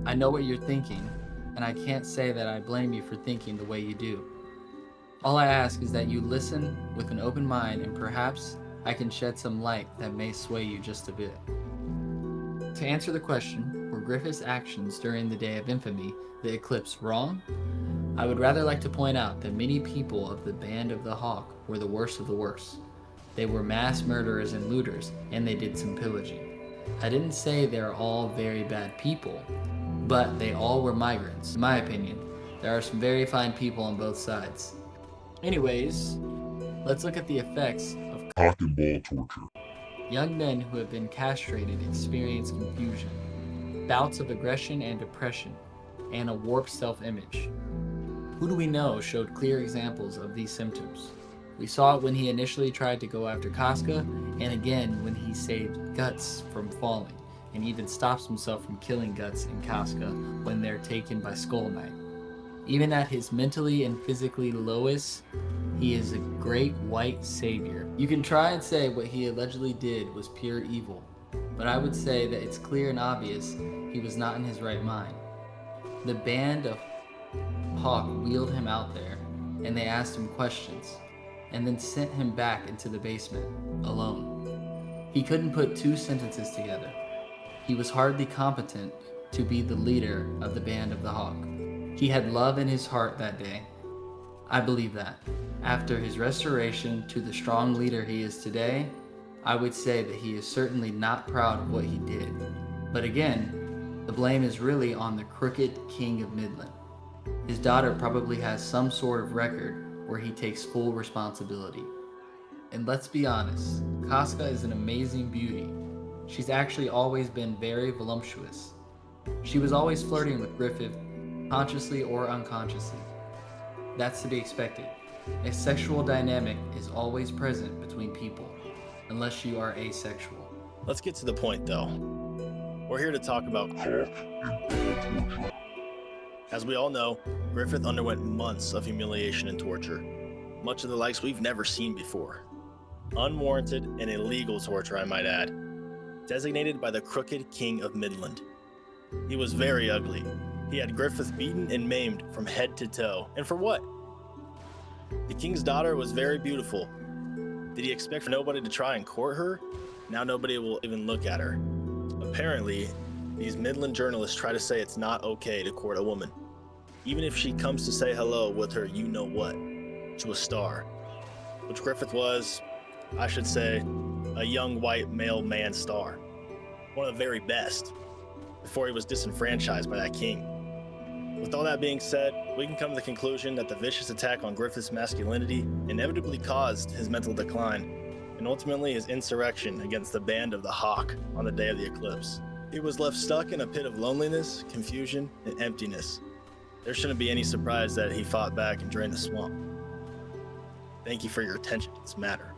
I know what you're thinking, and I can't say that I blame you for thinking the way you do. All I ask is that you listen with an open mind, and perhaps I can shed some light that may sway you just a bit. To answer the question, were Griffith's actions during the Day of Infamy, the eclipse, wrong? I would rather like to point out that many people of the Band of the Hawk were the worst of the worst. They were mass murderers and looters, and they did some pillaging. I didn't say they're all very bad people, but they all were migrants. In my opinion, there are some very fine people on both sides. Anyways, let's look at the effects of Cock and ball torture. young men who have been castrated experience confusion, bouts of aggression and depression, and a warped self-image. Who do we know showed clear examples of these symptoms? We saw it when he initially tried to go after Casca, and again when he saved Guts from falling, and even stops himself from killing Guts and Casca when they're taken by Skull Knight. Even at his mentally and physically lowest, he is a great white savior. You can try and say what he allegedly did was pure evil, but I would say that it's clear and obvious he was not in his right mind. The Band of Hawk wheeled him out there, and they asked him questions, and then sent him back into the basement, alone. He couldn't put two sentences together. He was hardly competent to be the leader of the Band of the Hawk. He had love in his heart that day. I believe that. After his restoration to the strong leader he is today, I would say that he is certainly not proud of what he did. But again, the blame is really on the crooked King of Midland. His daughter probably has some sort of record where he takes full responsibility. And let's be honest, Casca is an amazing beauty. She's actually always been very voluptuous. She was always flirting with Griffith, consciously or unconsciously. That's to be expected. A sexual dynamic is always present between people, unless you are asexual. Let's get to the point though. We're here to talk about Cock and ball torture. As we all know, Griffith underwent months of humiliation and torture, much of the likes we've never seen before. Unwarranted and illegal torture, I might add, designated by the crooked King of Midland. He was very ugly. He had Griffith beaten and maimed from head to toe. And for what? The king's daughter was very beautiful. Did he expect for nobody to try and court her? Now nobody will even look at her. Apparently, these Midland journalists try to say it's not okay to court a woman, even if she comes to say hello with her you-know-what to a star, which Griffith was, I should say, a young white male man star, one of the very best, before he was disenfranchised by that king. With all that being said, we can come to the conclusion that the vicious attack on Griffith's masculinity inevitably caused his mental decline, and ultimately his insurrection against the Band of the Hawk on the day of the eclipse. He was left stuck in a pit of loneliness, confusion, and emptiness. There shouldn't be any surprise that he fought back and drained the swamp. Thank you for your attention to this matter.